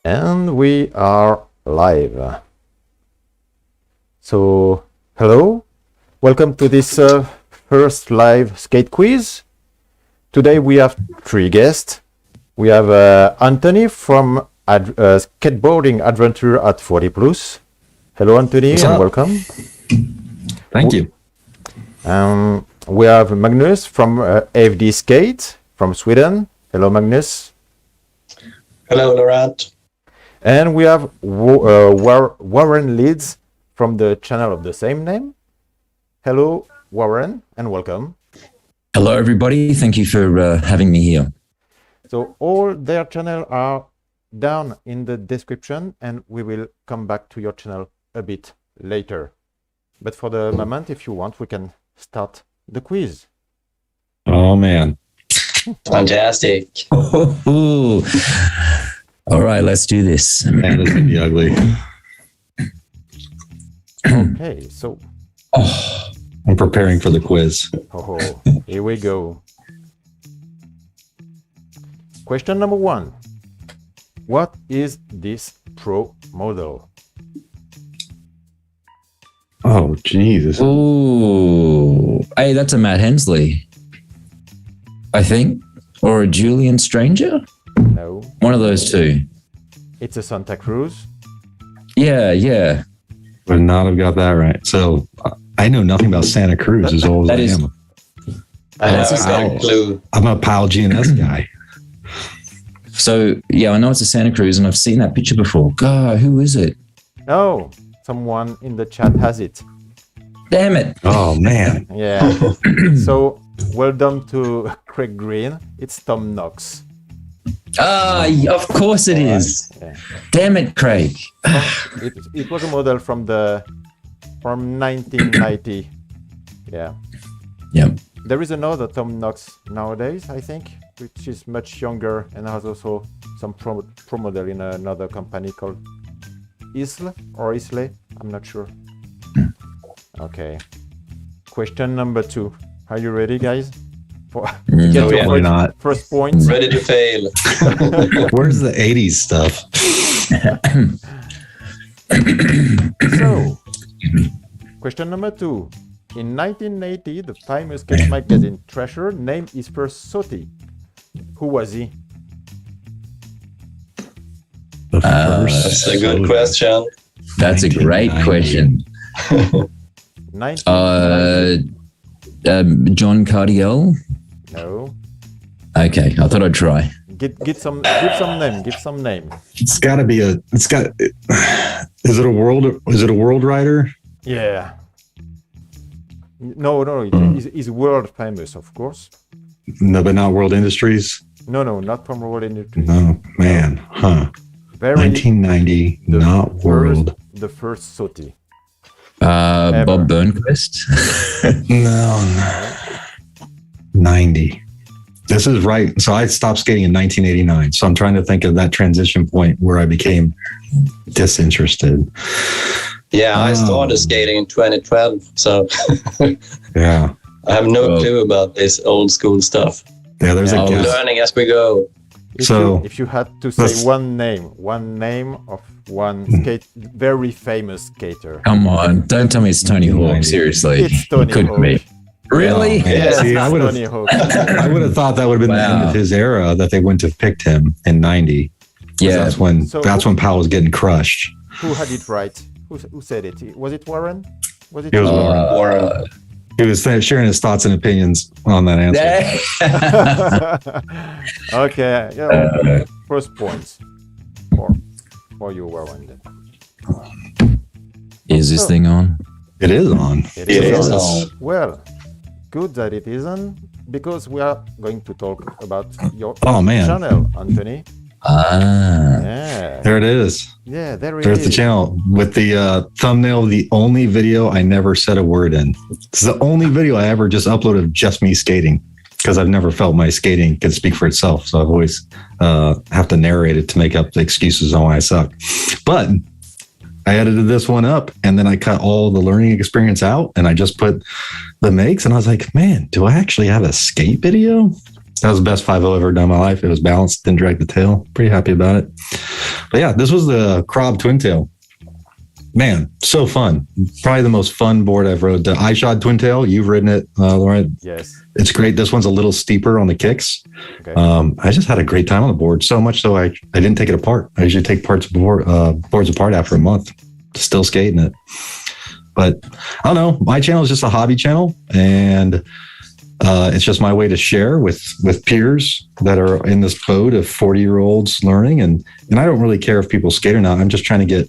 And we are live. So, hello, welcome to this first live skate quiz. Today we have three guests. We have Anthony from Skateboarding Adventure at 40 Plus. Hello, Anthony, and welcome. Thank you. We have Magnus from AFD Skate from Sweden. Hello, Magnus. Hello, Laurent. And we have Warren Leeds from the channel of the same name. Hello, Warren, and welcome. Hello, everybody. Thank you for having me here. So all their channels are down in the description, and we will come back to your channel a bit later. But for the moment, if you want, we can start the quiz. Oh, man. Fantastic. All right, let's do this. Man, this is gonna be ugly. Okay, so I'm preparing for the quiz. Here we go. Question number 1. What is this pro model? Oh, Jesus. Oh, hey, that's a Matt Hensley, I think, or a Julian Stranger. No. One of those two. It's a Santa Cruz. Yeah. Would not have got that right. So I know nothing about Santa Cruz as old as I am. That's no clue. I'm a Pal GNS guy. So, yeah, I know it's a Santa Cruz, and I've seen that picture before. God, who is it? Oh, someone in the chat has it. Damn it. Oh, man. Yeah. So, well done to Craig Green. It's Tom Knox. Of course it is. Yeah. Damn it, Craig. It was a model from 1990. Yeah. Yep. There is another Tom Knox nowadays, I think, which is much younger and has also some pro model in another company called Isle. I'm not sure. Okay. Question number 2. Are you ready, guys? No, Probably not. First point. Ready to fail. Where's the 80s stuff? So, question number 2. In 1980, the famous skate magazine Thrasher named his first Soti. Who was he? That's a good question. That's a great question. 1990. John Cardiel? No. Okay, I thought I'd try. Give some name. It's got to be is it a world rider? Yeah. No, he's world famous, of course. No, but not World Industries. No, not from World Industries. No, man. Huh. 1990, not World. The first Soti. Bob Burnquist? No. 90. This is right. So I stopped skating in 1989. So I'm trying to think of that transition point where I became disinterested. Yeah, I started skating in 2012, so yeah, I have no clue about this old school stuff. Yeah, there's a guess. Learning as we go. If you had to say one name of one very famous skater. Come on, don't tell me it's Tony Hawk. Seriously, it's Tony couldn't Hawk. Be. Really? Oh, yeah, see, I would have thought that would have been the end of his era, that they wouldn't have picked him in 90. Yeah, that's when Powell was getting crushed. Who had it right? Who said it? Was it Warren? It was Warren. He was sharing his thoughts and opinions on that answer. Okay. First points for you, Warren. Is this thing on? It is on. It is on. Well, good that it isn't, because we are going to talk about your channel, Anthony. Yeah. There it is. Yeah, there it There's is. the channel with the thumbnail of the only video I never said a word in. It's the only video I ever just uploaded of just me skating because I've never felt my skating could speak for itself. So I've always have to narrate it to make up the excuses on why I suck. But I edited this one up and then I cut all the learning experience out and I just put the makes and I was like, man, do I actually have a skate video? That was the best 5.0 I've ever done in my life. It was balanced, didn't drag the tail. Pretty happy about it. But yeah, this was the Kral Twin Tail. Man, so fun. Probably the most fun board I've rode. The iShod Twin Tail, you've ridden it, Lauren. Yes. It's great. This one's a little steeper on the kicks. Okay. I just had a great time on the board, so much so I didn't take it apart. I usually take boards apart after a month, still skating it. But I don't know. My channel is just a hobby channel, and it's just my way to share with peers that are in this boat of 40-year-olds learning. And I don't really care if people skate or not. I'm just trying to get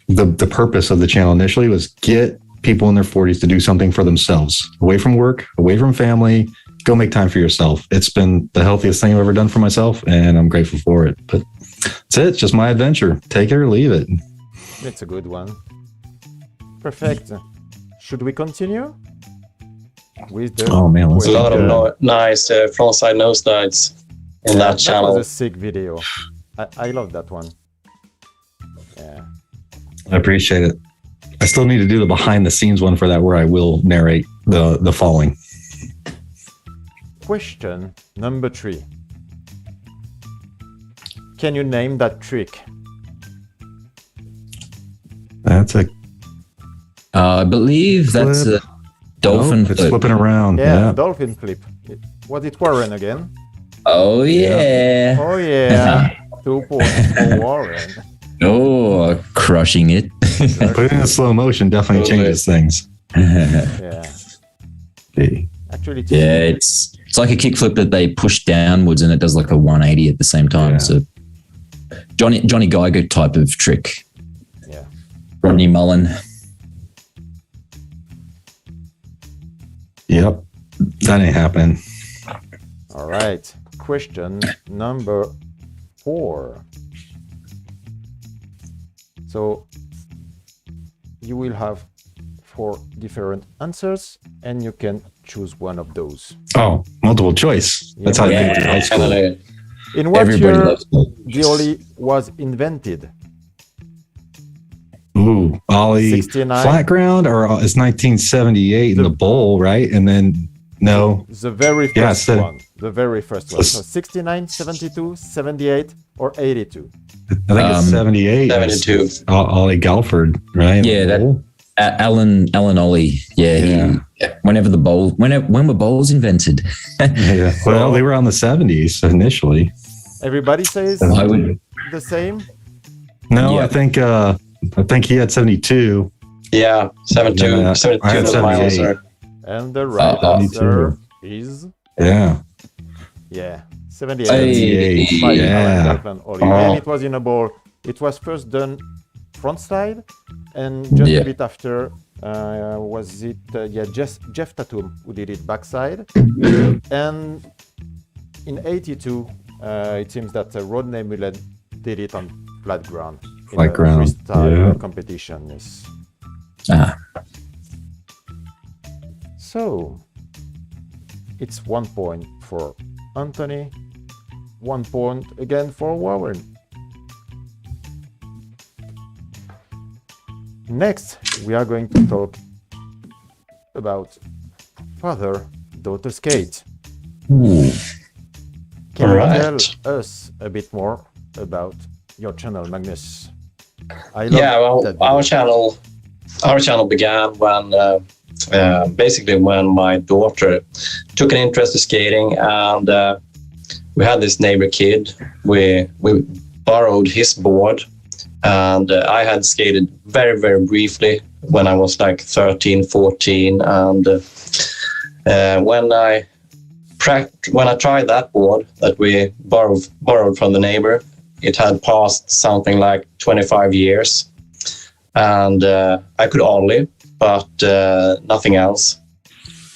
the purpose of the channel initially was get people in their 40s to do something for themselves, away from work, away from family, go make time for yourself. It's been the healthiest thing I've ever done for myself, and I'm grateful for it. But that's it. It's just my adventure. Take it or leave it. It's a good one. Perfect. Should we continue? With the Oh man, let's A lot of nice frontside nosedives in that channel. That was a sick video. I love that one. Yeah. I appreciate it. I still need to do the behind the scenes one for that where I will narrate the falling. Question number 3. Can you name that trick? That's a I believe that's Flip. a dolphin It's flip. flipping around. Yeah, dolphin flip. Was it Warren again? Oh, yeah. Oh yeah. 2 points for Warren. Oh, crushing it. Put it in slow motion definitely changes things. Yeah. See. Actually, it's Yeah, it's like a kickflip that they push downwards and it does like a 180 at the same time. Yeah. So Johnny Geiger type of trick. Yeah. Rodney Mullen. Yep. That ain't happening. All right. Question number 4. So you will have 4 different answers and you can choose one of those. Oh, multiple choice. That's how Yeah. they did it in high school. In what Everybody year loves it. the Ollie was invented? Ooh, Ollie 69. flat ground, or it's 1978 in the bowl, right? And then no, The very first Yeah, so- one. The very first one. So 69, 72, 78, or 82? I think it's 78. 72. Ollie Galford, right? Yeah, that Alan Ollie. Yeah. Whenever the bowl, when were bowls invented? Yeah. Well, they were on the 70s initially. Everybody says I would. the same? No, Yeah. I think he had 72. Yeah, 72. Yeah, 72 I had was my 78. answer. And the right answer is, Yeah. 78. 78. By Yeah. Alan Galford Ollie. Oh. And it was in a bowl. It was first done front side, and just Yeah. a bit after, was it Jeff Tatum who did it backside. And in 82, it seems that Rodney Mullen did it on flat ground. In Flat a ground, freestyle yeah. competition. Yes. Ah, So it's 1 point for Anthony, 1 point again for Warren. Next, we are going to talk about father-daughter skate. ooh. Can you Right. tell us a bit more about your channel, Magnus? I love Yeah, well, that video. our channel began when basically when my daughter took an interest in skating, and we had this neighbor kid. We borrowed his board, and I had skated very, very briefly when I was like 13, 14, and when I tried that board that we borrowed from the neighbor, it had passed something like 25 years, and I could ollie, but nothing else.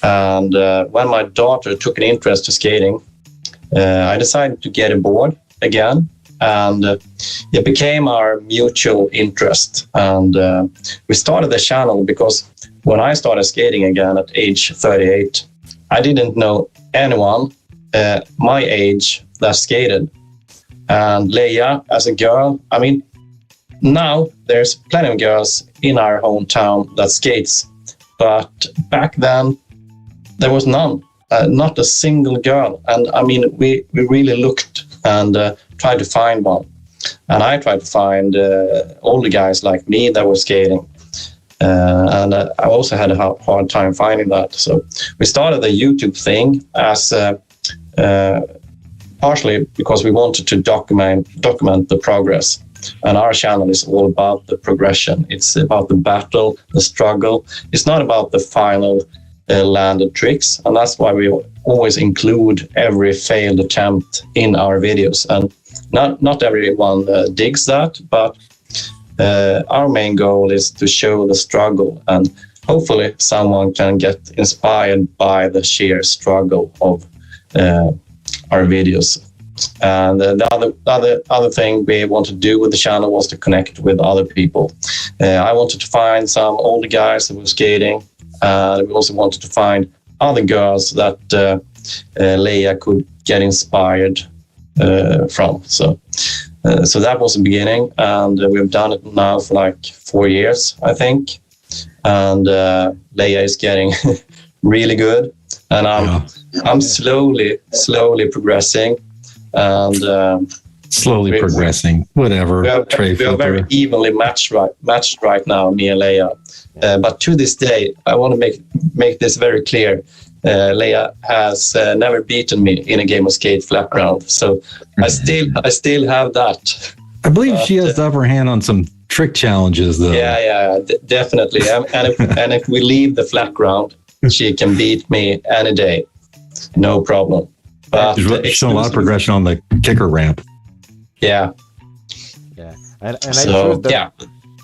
And when my daughter took an interest to skating, I decided to get a board again, and it became our mutual interest. And we started the channel because when I started skating again at age 38, I didn't know anyone my age that skated. And Leia, as a girl, I mean, now there's plenty of girls in our hometown that skates, but back then there was none, not a single girl. And I mean, we really looked and tried to find one. And I tried to find older guys like me that were skating. And I also had a hard time finding that. So we started the YouTube thing as partially because we wanted to document the progress. And our channel is all about the progression. It's about the battle, the struggle. It's not about the final landed tricks. And that's why we always include every failed attempt in our videos. And not everyone digs that, but our main goal is to show the struggle, and hopefully someone can get inspired by the sheer struggle of our videos. And the other thing we wanted to do with the channel was to connect with other people. I wanted to find some older guys that were skating, and we also wanted to find other girls that Leia could get inspired from. So that was the beginning, and we've done it now for like 4 years, I think. And Leia is getting really good, and I'm slowly progressing, and slowly progressing. Whatever. We are very evenly matched right now, me and Leia. But to this day, I want to make this very clear. Leia has never beaten me in a game of skate flat ground, so I still have that. I believe she has the upper hand on some trick challenges, though. Yeah, definitely. And if we leave the flat ground, she can beat me any day, no problem. But she's shown a lot of progression on the kicker ramp. Yeah. And So,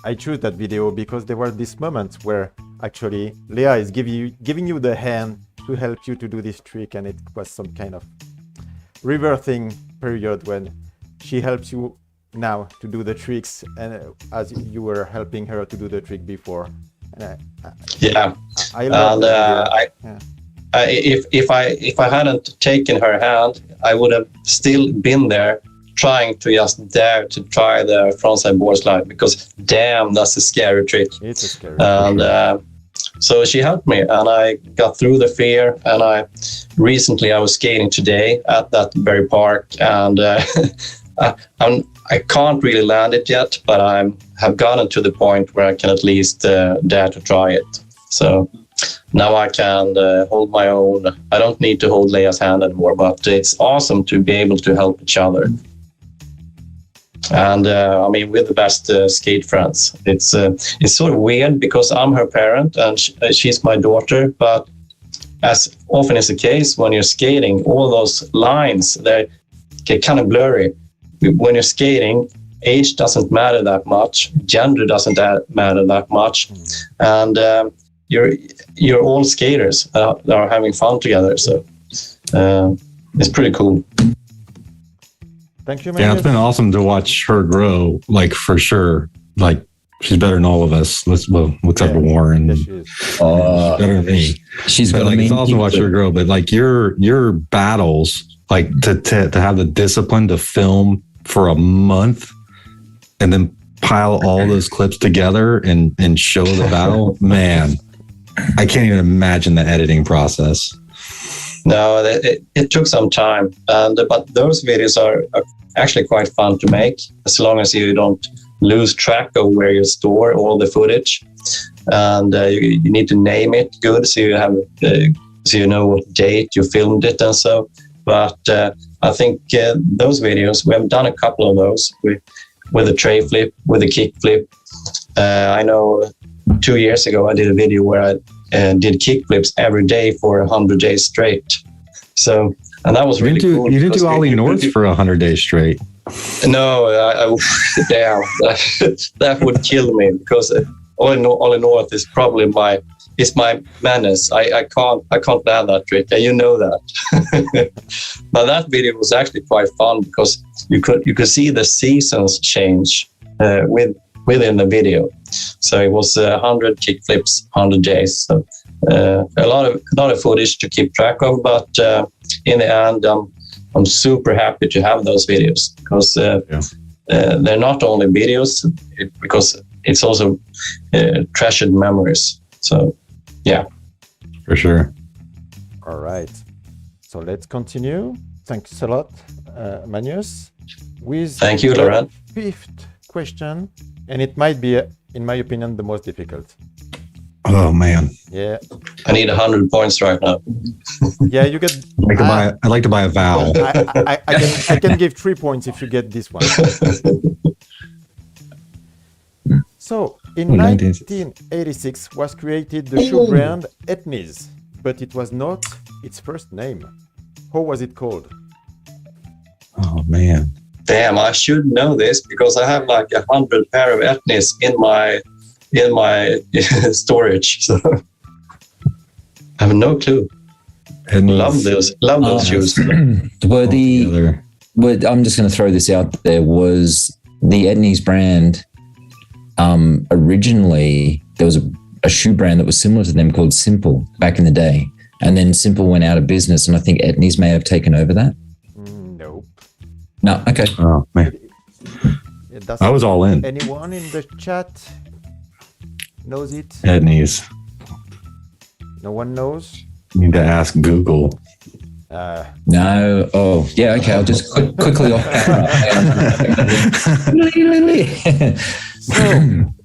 I chose that video because there were these moments where actually Leia is giving you the hand to help you to do this trick, and it was some kind of reversing period when she helps you now to do the tricks, and as you were helping her to do the trick before. And I love that video. If I hadn't taken her hand, I would have still been there trying to just dare to try the frontside board slide, because damn, that's a scary trick. It's a scary trick. So she helped me, and I got through the fear. And I was skating today at that very park, and I can't really land it yet, but I have gotten to the point where I can at least dare to try it. So now I can hold my own. I don't need to hold Leia's hand anymore, but it's awesome to be able to help each other. And I mean, we're the best skate friends. It's sort of weird because I'm her parent and she's my daughter. But as often is the case when you're skating, all those lines, they get kind of blurry. When you're skating, age doesn't matter that much. Gender doesn't matter that much. And you're all skaters that are having fun together. So it's pretty cool. Thank you, man. Yeah, it's been awesome to watch her grow, like, for sure. Like, she's better than all of us. Except for Warren. Yes, she is. She's better than me. She's But, like, it's awesome to watch her grow. But like your battles, like to have the discipline to film for a month and then pile all those clips together and show the battle, man, I can't even imagine the editing process. No, it took some time, but those videos are actually quite fun to make, as long as you don't lose track of where you store all the footage, and you need to name it good, so you have so you know what date you filmed it and so. But I think those videos, we have done a couple of those with a tray flip, with a kick flip. I know 2 years ago I did a video where I did kickflips every day for 100 days straight. So, and that was really cool. You didn't do Ollie North for 100 days straight. No, damn, that would kill me, because Ollie North is probably my menace. I can't land that trick, and you know that. But that video was actually quite fun because you could see the seasons change within the video. So it was 100 kickflips, 100 J's. So a lot of footage to keep track of, but in the end, I'm super happy to have those videos because they're not only videos, because it's also treasured memories. So, yeah. For sure. All right. So let's continue. Thanks a lot, Magnus. With Thank you, the Laurent. fifth question, and it might be, in my opinion, the most difficult. Oh man. Yeah. I need 100 points right now. Yeah, you get. I'd like to buy a vowel. I can give 3 points if you get this one. So, in 1986 was created the shoe brand ETNIES, but it was not its first name. How was it called? Oh man. Damn, I should know this because I have like 100 pair of ETNIES in my storage. So I have no clue. Love those shoes. I'm just going to throw this out there. Was the ETNIES brand originally, there was a shoe brand that was similar to them called Simple back in the day, and then Simple went out of business, and I think ETNIES may have taken over that. Nope. No, okay. Oh man. I was all in. Anyone in the chat knows it? ETNIES. No No one knows? Need to ask Google. No. Oh, yeah. Okay. I'll just quickly off. So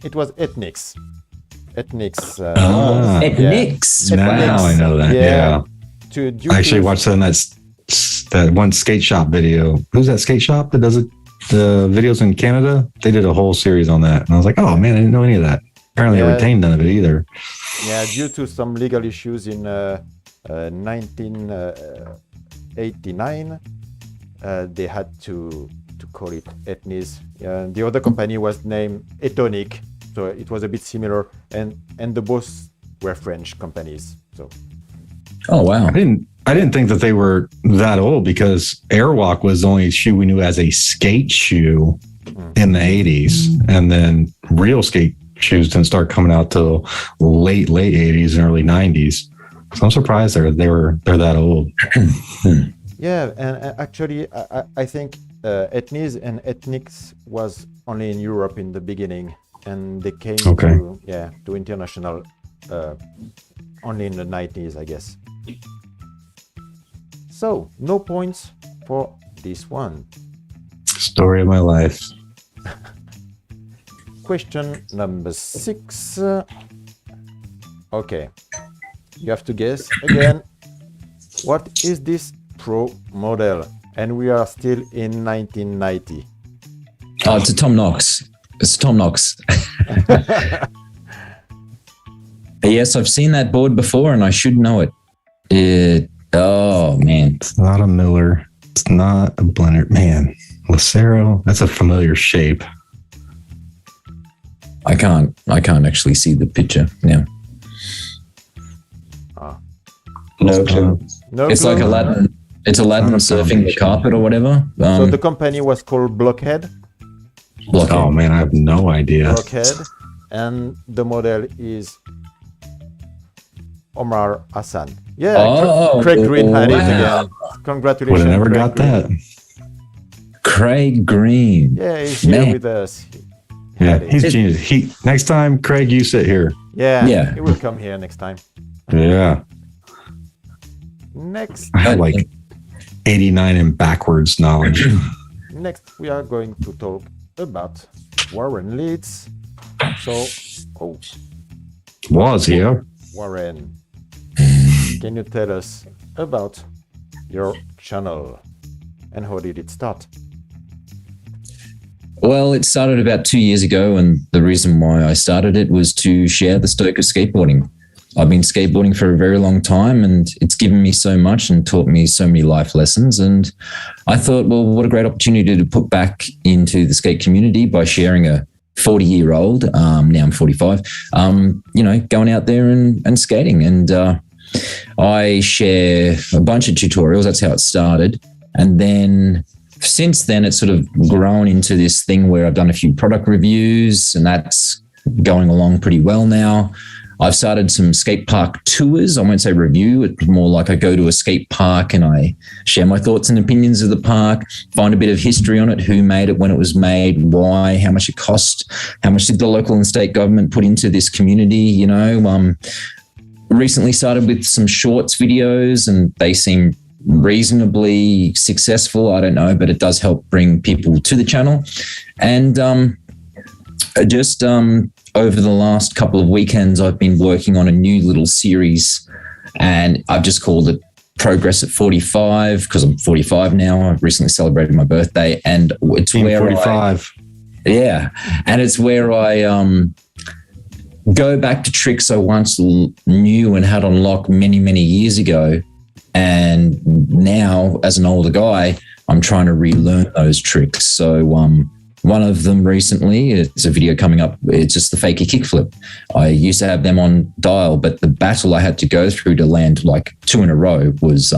it was ETNIES. ETNIES. ETNIES. Now I know that. Yeah. I actually watched that one skate shop video. Who's that skate shop that does the videos in Canada? They did a whole series on that, and I was like, oh man, I didn't know any of that. Apparently, I retained none of it either. Yeah, due to some legal issues in 1989, they had to call it ETNIES. The other company was named Etonic, so it was a bit similar, and the both were French companies. So. Oh wow! I didn't think that they were that old because Airwalk was the only shoe we knew as a skate shoe in the 80s, and then real skate shoes didn't start coming out till late 80s and early 90s. So I'm surprised they're that old. Yeah, and actually, I think ETNIES and ETNICS was only in Europe in the beginning, and they came to international only in the 90s, I guess. So no points for this one. Story of my life. Question number 6. Okay, you have to guess again. What is this pro model? And we are still in 1990. Oh, it's a Tom Knox. It's a Tom Knox. Yes, I've seen that board before, and I should know it. Oh man, it's not a Miller. It's not a blender. Man, Lucero. That's a familiar shape. I can't actually see the picture now. No clue. It's like Aladdin. It's Aladdin surfing the carpet or whatever. So the company was called Blockhead. Oh man, I have no idea. Blockhead, and the model is Omar Hassan. Yeah, Craig Green had it again. Congratulations. Would have never got that. Craig Green. Yeah, he's here with us. Yeah, he's genius. Next time, Craig, you sit here. Yeah, he will come here next time. Yeah. Next. I have like 89 in backwards knowledge. Next, we are going to talk about Warren Leeds. So, Was here. Warren, can you tell us about your channel and how did it start? Well, it started about 2 years ago, and the reason why I started it was to share the stoke of skateboarding. I've been skateboarding for a very long time, and it's given me so much and taught me so many life lessons. And I thought, well, what a great opportunity to put back into the skate community by sharing a 40-year-old, now I'm 45, going out there and skating. And I share a bunch of tutorials. That's how it started. And then since then, it's sort of grown into this thing where I've done a few product reviews, and that's going along pretty well now. I've started some skate park tours. I won't say review. It's more like I go to a skate park and I share my thoughts and opinions of the park, find a bit of history on it, who made it, when it was made, why, how much it cost, how much did the local and state government put into this community, Recently started with some shorts videos, and they seem reasonably successful. I don't know, but it does help bring people to the channel. And over the last couple of weekends, I've been working on a new little series, and I've just called it Progress at 45 because I'm 45 now. I've recently celebrated my birthday, and it's where 45. And it's where I go back to tricks I once knew and had unlocked many, many years ago. And now, as an older guy, I'm trying to relearn those tricks. So one of them recently, it's a video coming up, it's just the fakie kickflip. I used to have them on dial, but the battle I had to go through to land like 2 in a row was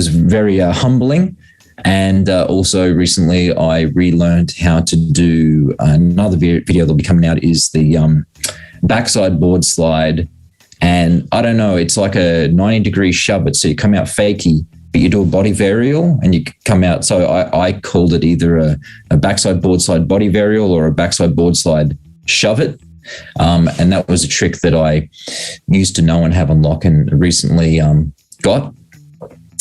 very humbling. And also recently I relearned how to do another video that'll be coming out is the backside board slide. And I don't know, it's like a 90-degree shove it. So you come out fakie, but you do a body varial and you come out. So I called it either a backside board slide body varial or a backside board slide shove it. And that was a trick that I used to know and have unlocked and recently got.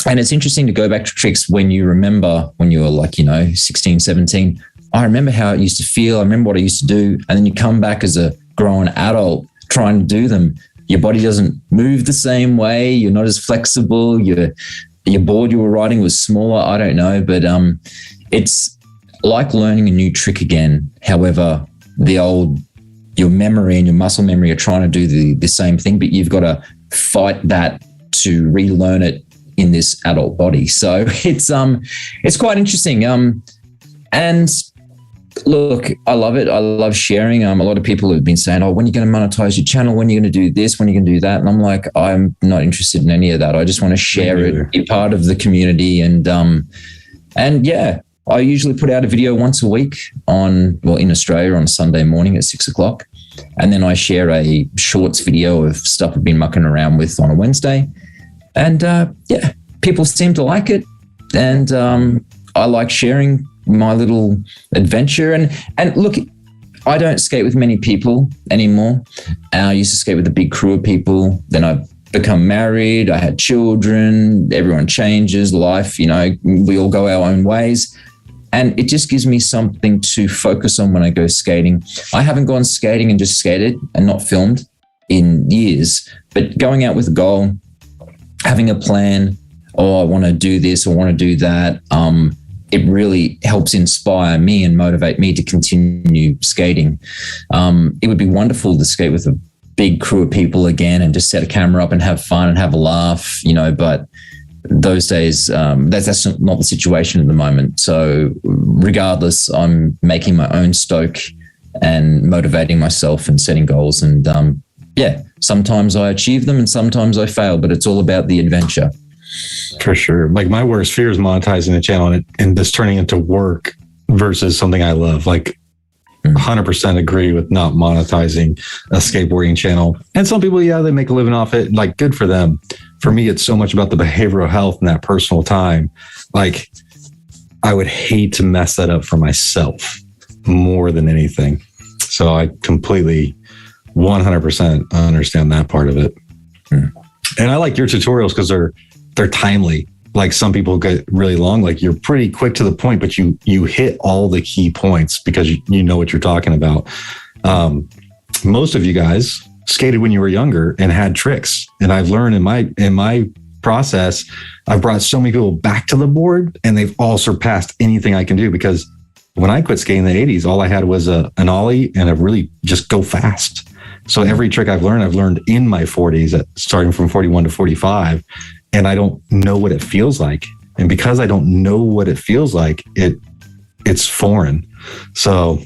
And it's interesting to go back to tricks when you remember when you were 16, 17. I remember how it used to feel. I remember what I used to do. And then you come back as a grown adult trying to do them. Your body doesn't move the same way. You're not as flexible. Your board you were riding was smaller. I don't know, but it's like learning a new trick again. However, your memory and your muscle memory are trying to do the same thing, but you've got to fight that to relearn it in this adult body. So it's quite interesting. And look, I love it. I love sharing. A lot of people have been saying, when are you going to monetize your channel? When are you going to do this? When are you going to do that? And I'm like, I'm not interested in any of that. I just want to share it, be part of the community. And yeah, I usually put out a video once a week in Australia on Sunday morning at 6:00. And then I share a shorts video of stuff I've been mucking around with on a Wednesday. And yeah, people seem to like it. And I like sharing my little adventure. And look, I don't skate with many people anymore. I used to skate with a big crew of people. Then I've become married. I had children. Everyone changes. Life, we all go our own ways. And it just gives me something to focus on when I go skating. I haven't gone skating and just skated and not filmed in years, but going out with a goal, having a plan, I want to do this, I want to do that. It really helps inspire me and motivate me to continue skating. It would be wonderful to skate with a big crew of people again and just set a camera up and have fun and have a laugh, but those days, that's not the situation at the moment. So regardless, I'm making my own stoke and motivating myself and setting goals. And yeah, sometimes I achieve them and sometimes I fail, but it's all about the adventure. For sure. Like my worst fear is monetizing the channel and this turning into work versus something I love. 100% agree with not monetizing a skateboarding channel. And some people, they make a living off it. Good for them. For me, it's so much about the behavioral health and that personal time. I would hate to mess that up for myself more than anything. So I completely 100% understand that part of it. And I like your tutorials because they're timely. Some people get really long. You're pretty quick to the point, but you hit all the key points because you know what you're talking about. Most of you guys skated when you were younger and had tricks. And I've learned in my process, I've brought so many people back to the board and they've all surpassed anything I can do because when I quit skating in the 80s, all I had was an Ollie and a really just go fast. So every trick I've learned in my 40s, starting from 41 to 45. And I don't know what it feels like. And because I don't know what it feels like, it's foreign. So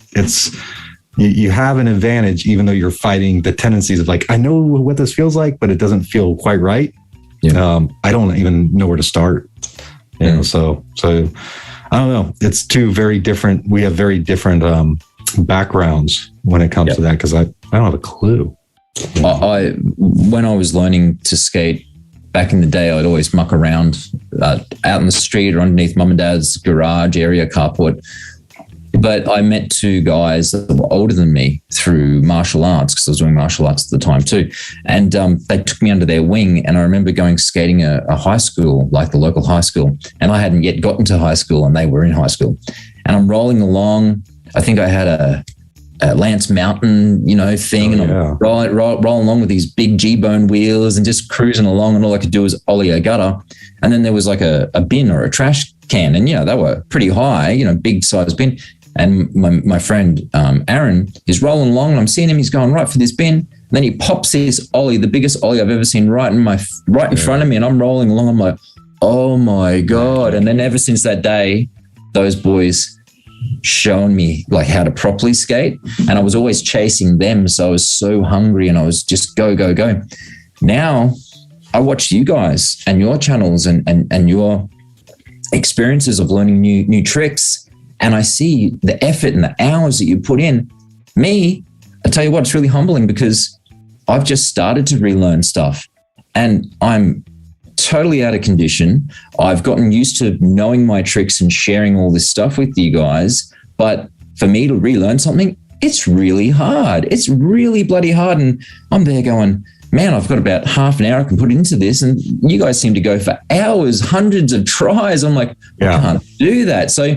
you have an advantage, even though you're fighting the tendencies of like, I know what this feels like, but it doesn't feel quite right. Yeah. I don't even know where to start. You know, so I don't know. It's two very different. We have very different backgrounds when it comes to that, because I don't have a clue. When I was learning to skate back in the day, I'd always muck around out in the street or underneath mum and dad's garage area carport. But I met two guys that were older than me through martial arts, because I was doing martial arts at the time too. And they took me under their wing. And I remember going skating a high school, like the local high school. And I hadn't yet gotten to high school and they were in high school. And I'm rolling along. I think I had a Lance Mountain, thing. I'm rolling along with these big G-bone wheels and just cruising along. And all I could do was ollie a gutter. And then there was like a bin or a trash can. And, they were pretty high, big size bin. And my friend, Aaron, is rolling along and I'm seeing him. He's going right for this bin. And then he pops this ollie, the biggest ollie I've ever seen, right in front of me. And I'm rolling along. I'm like, oh my God. And then ever since that day, those boys shown me like how to properly skate. And I was always chasing them. So I was so hungry and I was just go, go, go. Now I watch you guys and your channels and your experiences of learning new tricks. And I see the effort and the hours that you put in. Me, I tell you what, it's really humbling, because I've just started to relearn stuff and I'm totally out of condition. I've gotten used to knowing my tricks and sharing all this stuff with you guys. But for me to relearn something, it's really hard. It's really bloody hard. And I'm there going, man, I've got about half an hour I can put into this. And you guys seem to go for hours, hundreds of tries. I'm like, I can't do that. So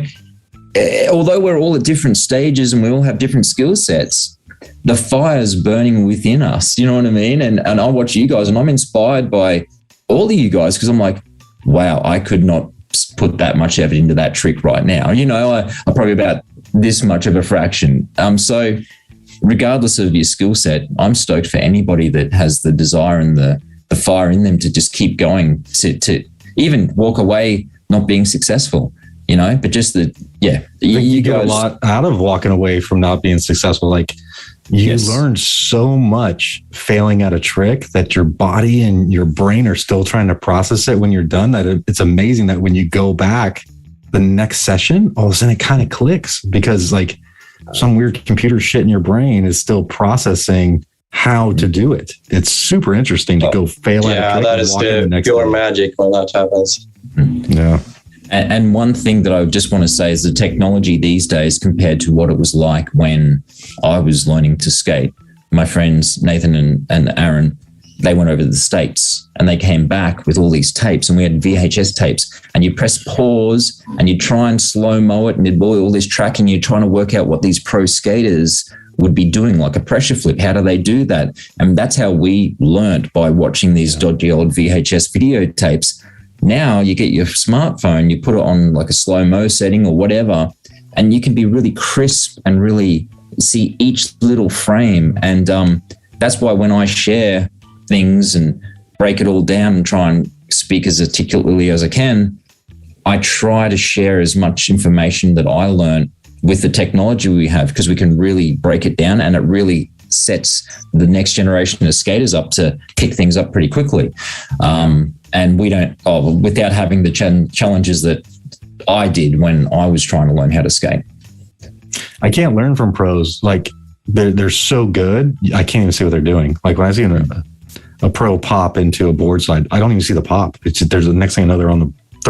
although we're all at different stages and we all have different skill sets, the fire's burning within us. You know what I mean? And I watch you guys and I'm inspired by all of you guys, because I'm like, wow, I could not put that much effort into that trick right now. I'm probably about this much of a fraction. So regardless of your skill set, I'm stoked for anybody that has the desire and the fire in them to just keep going, to even walk away not being successful. But just you get a lot out of walking away from not being successful. Like you learn so much failing at a trick that your body and your brain are still trying to process it when you're done, that it's amazing that when you go back the next session, all of a sudden it kind of clicks, because like some weird computer shit in your brain is still processing how to do it. It's super interesting to go fail at a trick. That is the pure magic when that happens. Yeah. And one thing that I just want to say is the technology these days compared to what it was like when I was learning to skate. My friends, Nathan and Aaron, they went over to the States and they came back with all these tapes, and we had VHS tapes, and you press pause and you try and slow-mo it, and it'd all this tracking. You're trying to work out what these pro skaters would be doing, like a pressure flip. How do they do that? And that's how we learned, by watching these dodgy old VHS videotapes. Now you get your smartphone, you put it on like a slow-mo setting or whatever, and you can be really crisp and really see each little frame. And that's why when I share things and break it all down and try and speak as articulately as I can, I try to share as much information that I learn with the technology we have, because we can really break it down, and it really sets the next generation of skaters up to pick things up pretty quickly. And we don't, without having the challenges that I did when I was trying to learn how to skate. I can't learn from pros. Like they're so good. I can't even see what they're doing. Like when I see a pro pop into a board slide, I don't even see the pop. It's just, there's the next thing I know, they're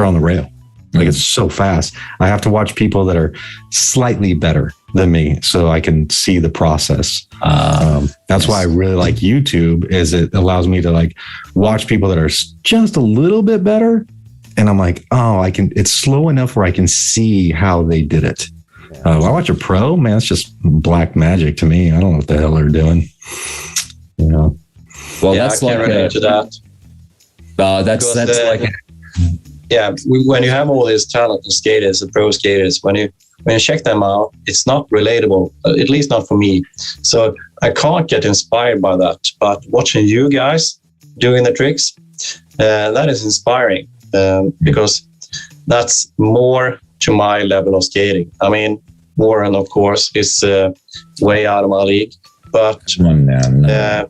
on the rail. Like it's so fast. I have to watch people that are slightly better than me so I can see the process. That's why I really like YouTube, is it allows me to like watch people that are just a little bit better. And I'm like, it's slow enough where I can see how they did it. I watch a pro, man, it's just black magic to me. I don't know what the hell they're doing. Well, that's I can relate to that. That's like when you have all these talented skaters, the pro skaters, when you check them out, it's not relatable, at least not for me. So I can't get inspired by that. But watching you guys doing the tricks, that is inspiring, because that's more to my level of skating. I mean, Warren, of course, is way out of my league. But Come on now. No.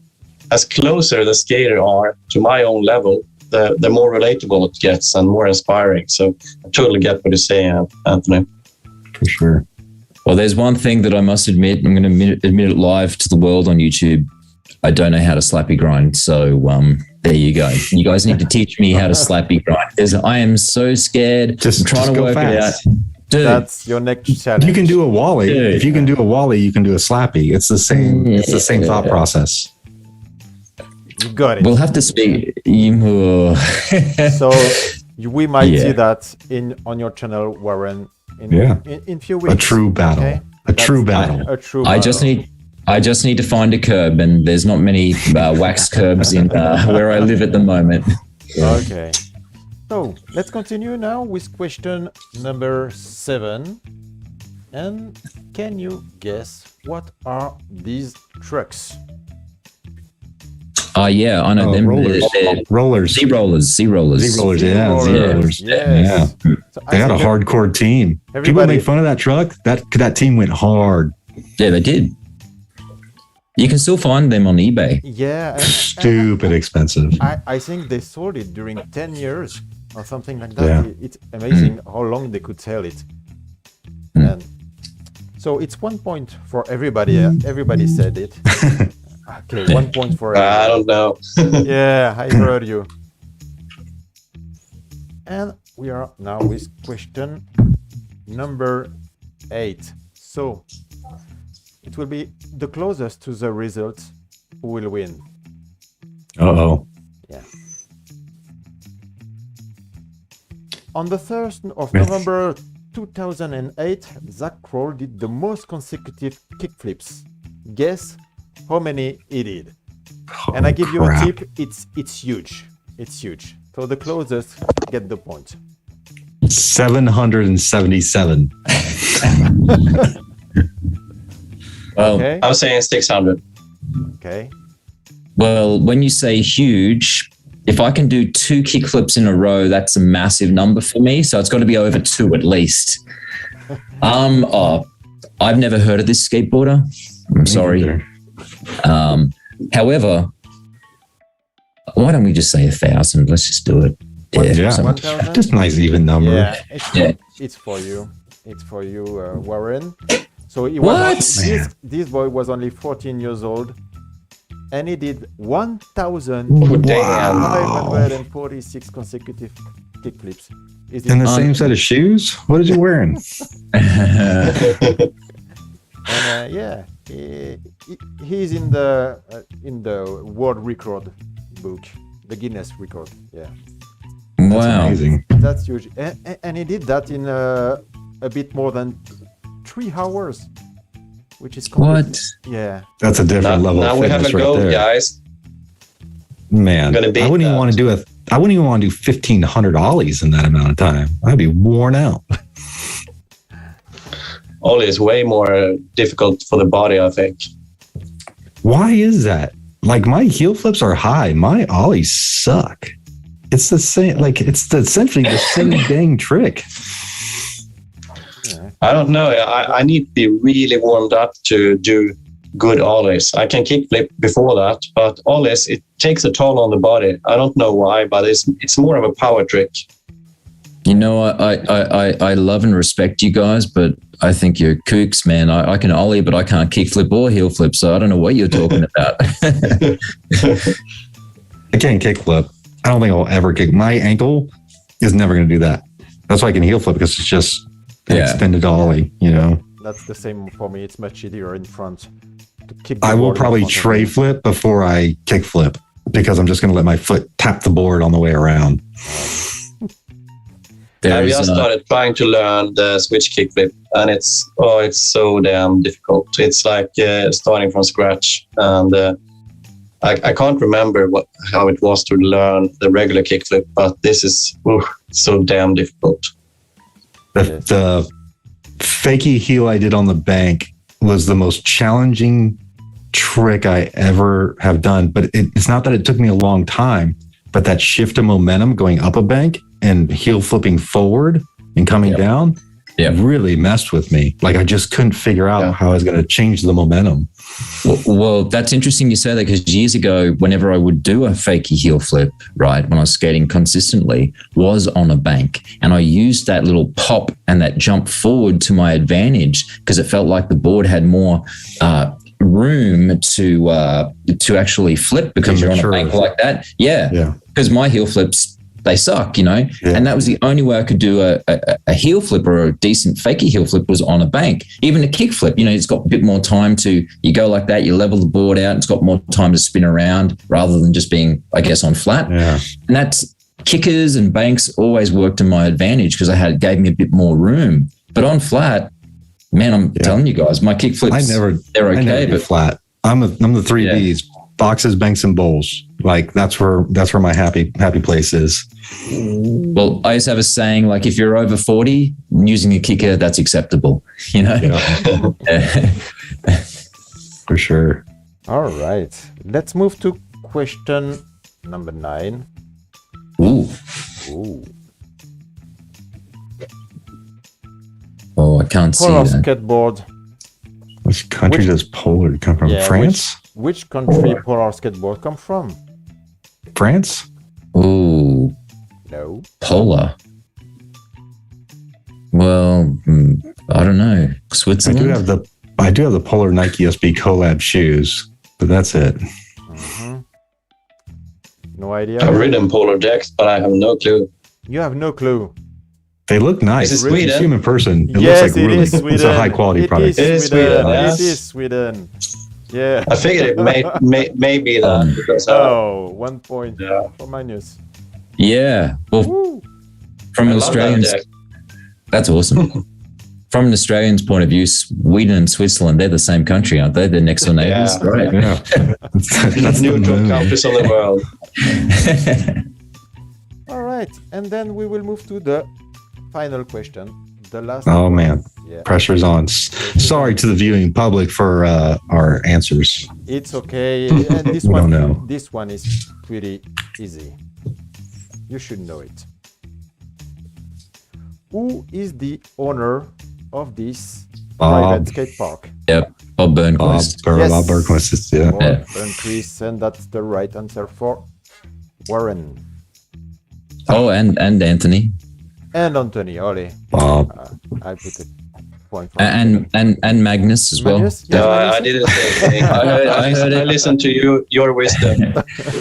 as closer the skater are to my own level, the more relatable it gets and more inspiring. So I totally get what you're saying, Anthony. For sure. Well, there's one thing that I must admit. I'm going to admit it live to the world on YouTube. I don't know how to slappy grind. So there you go. You guys need to teach me how to slappy grind. I am so scared. I'm trying to work it out. Dude, That's your next challenge. You can do a wally. Dude. If you can do a wally, you can do a slappy. It's the same. It's the same thought process. You got it. we'll have to speak. So we might Yeah. see that on your channel, Warren. Yeah. In few weeks. A true battle. Okay? A true battle. A true. I just need to find a curb, and there's not many wax curbs in where I live at the moment. Okay. So let's continue now with question number 7. And can you guess what are these trucks? Yeah, I know them. Rollers. They're Rollers. Z-rollers. Z-rollers. Yeah. Z-rollers. Yes. Yeah. So They had a I think hardcore team. People everybody- make fun of that truck. That team went hard. Yeah, they did. You can still find them on eBay. Yeah. and Stupid expensive. I think they sold it during 10 years or something like that. Yeah. It's amazing how long they could sell it. And so it's 1 point for everybody. Everybody said it. Okay, 1 point for everybody. I don't know. Yeah, I heard you. And we are now with question number 8. So it will be the closest to the result who will win. Uh-oh. Yeah. On the 1st of November 2008, Zach Kral did the most consecutive kickflips. Guess how many he did? And I give you a crap. tip, it's huge. It's huge. So the closest get the point. 777. Well, Okay? I'm saying 600. Okay. well, when you say huge, if I can do 2 kickflips in a row, that's a massive number for me. So it's got to be over 2 at least. I've never heard of this skateboarder. I'm sorry. However, why don't we just say 1,000? Let's just do it. Yeah. so- 1,000? Just a nice even number. Yeah, Yeah. it's for you. It's for you, Warren. So he What? was this boy was only 14 years old, and he did 1,546 consecutive kickflips. Is it In the same set of shoes? What is he wearing? And yeah, he's in the world record book, the Guinness record. Yeah, Wow. Amazing. that's huge. And he did that in a bit more than 3 hours, which is What? Yeah, That's a different level Now of we have fitness a right goal, there. guys. Man, Gonna beat I wouldn't even that. want to do I wouldn't even want to do 1,500 ollies in that amount of time. I'd be worn out. Ollie is way more difficult for the body, I think. Why is that? Like my heel flips are high. My ollies suck. It's the same. Like it's essentially the same dang trick. I don't know. I need to be really warmed up to do good ollies. I can kickflip before that, but ollies, it takes a toll on the body. I don't know why, but it's more of a power trick. You know, I love and respect you guys, but I think you're kooks, man. I can ollie, but I can't kickflip or heel flip, so I don't know what you're talking about. I can't kick flip. I don't think I'll ever kick. My ankle is never going to do that. That's why I can heel flip because it's just an Yeah. extended ollie. You know, that's the same for me. It's much easier in front to kick. I the will ball in probably front of tray me. flip before I kick flip because I'm just going to let my foot tap the board on the way around. I There's, just started trying to learn the switch kickflip, and it's so damn difficult. It's like starting from scratch, and I can't remember how it was to learn the regular kickflip, but this is so damn difficult. The fakie heel I did on the bank was the most challenging trick I ever have done. But it's not that it took me a long time, but that shift of momentum going up a bank and heel flipping forward and coming Yep. down, really messed with me. Like I just couldn't figure out how I was going to change the momentum. Well, that's interesting you say that, because years ago, whenever I would do a fakie heel flip, right, when I was skating consistently, was on a bank. And I used that little pop and that jump forward to my advantage, because it felt like the board had more room to actually flip, because you're on a bank like that. Yeah. Because my heel flips, they suck, and that was the only way I could do a heel flip or a decent fakie heel flip was on a bank. Even a kick flip, it's got a bit more time you go like that, you level the board out, it's got more time to spin around rather than just being, I guess, on flat. Yeah. And that's kickers and banks always worked to my advantage because it gave me a bit more room. But on flat, man, I'm telling you guys, my kick flips, they're okay, but flat. I'm the three Bs. Boxes, banks, and bowls. Like that's where my happy place is. Well, I used to have a saying, like, if you're over 40, using a kicker, that's acceptable. For sure. All right. Let's move to question number 9. Ooh. Oh, I can't see Polar that. skateboard. Which country does Polar come from? France? Which country Polar skateboard come from? France? Ooh. No. Polar. Well, I don't know. Switzerland? I do have the Polar Nike SB collab shoes, but that's it. Mm-hmm. No idea. I've ridden Polar Jacks, but I have no clue. You have no clue. They look nice. Is it Sweden? You see them in person. It Yes, looks like it really, is Sweden. it's a high quality product. It is Sweden, yes. It is Sweden. Yeah. I figured it may be that. Because, 1 point Yeah. for Magnus. Yeah. Well, Woo. from I an love Australian's, that jack. that's awesome. From an Australian's point of view, Sweden and Switzerland, they're the same country, aren't they? They're next door neighbors. Yeah. Right. Yeah. That's the Neutral moon. countries of the world. All right. And then we will move to the final question. The last Oh one. man, Yeah. pressure's on. Sorry to the viewing public for our answers. It's okay. And this We one, don't know. this one is pretty easy. You should know it. Who is the owner of this private skate park? Yep. Bob Burnquist. Bob Burnquist, yeah. And Chris, and that's the right answer for Warren Oh, and Anthony. and Anthony. Ollie. Bob. I put a point for And Magnus as well. Magnus? No, Yes, I did the same thing. I heard it. I listened to your wisdom.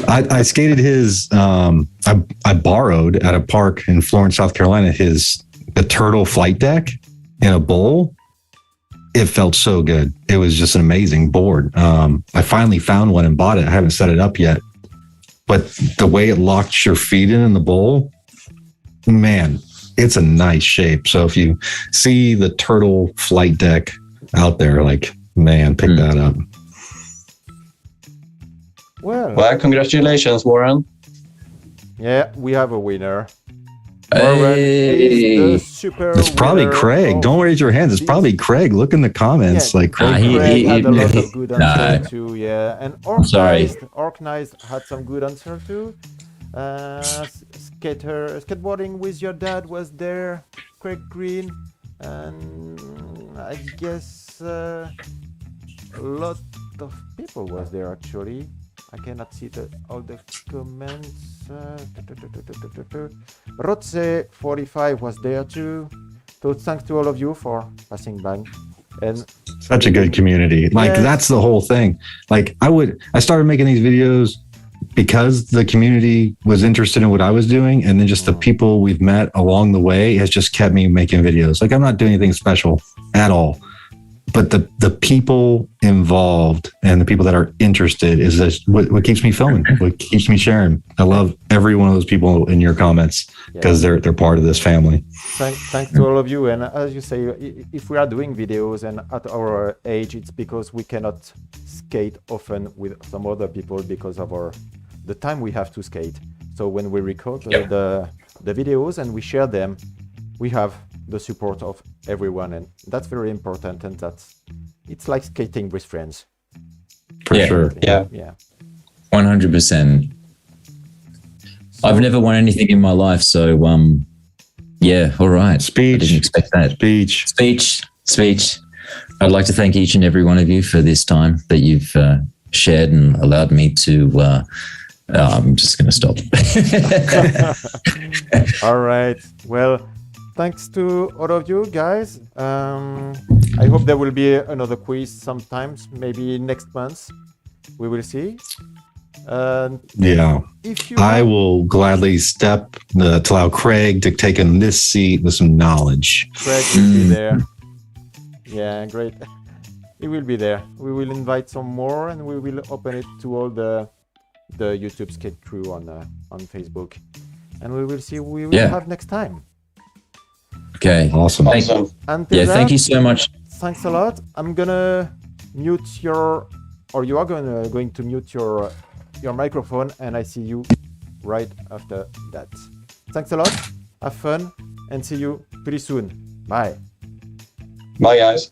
I skated his. I borrowed at a park in Florence, South Carolina, the turtle flight deck in a bowl. It felt so good. It was just an amazing board. I finally found one and bought it. I haven't set it up yet, but the way it locks your feet in the bowl, man, it's a nice shape. So if you see the turtle flight deck out there, like, man, pick that up. Well, Congratulations, Warren. yeah, we have a winner. Hey. Warren is the super It's probably winner Craig. of Don't raise your hands. It's this. probably Craig. Look in the comments. Yeah. Like Craig. Craig had a lot of good Nah. answers too, yeah. And sorry. Organized had some good answer too. Skateboarding with your dad was there. Craig Green, and I guess a lot of people was there actually. I cannot see all the comments. Rotze 45 was there too. So thanks to all of you for passing by. And Such a good community. Like Yes. that's the whole thing. Like I started making these videos because the community was interested in what I was doing, and then just the people we've met along the way has just kept me making videos. Like I'm not doing anything special at all, but the people involved and the people that are interested is just what keeps me filming, what keeps me sharing. I love every one of those people in your comments because they're part of this family. thanks to all of you. And as you say, if we are doing videos and at our age, it's because we cannot skate often with some other people because of the time we have to skate. So when we record the videos and we share them, we have the support of everyone, and that's very important. And it's like skating with friends. For sure. Yeah. 100%. I've never won anything in my life, so Yeah, all right. I didn't Speech. expect that. Speech. I'd like to thank each and every one of you for this time that you've shared and allowed me to. I'm just going to stop. All right. Well, thanks to all of you guys. I hope there will be another quiz sometimes, maybe next month. We will see. Yeah. If you I will gladly step to allow Craig to take in this seat with some knowledge. Craig will be there. Yeah, great. He will be there. We will invite some more, and we will open it to all the YouTube skate crew on Facebook, and we will see who we will have next time. Okay. Awesome. Awesome. Until Thank you so much. Thanks a lot. I'm gonna mute your, or you are going to mute your microphone, and I see you right after that. Thanks a lot. Have fun, and see you pretty soon. Bye. Bye, guys.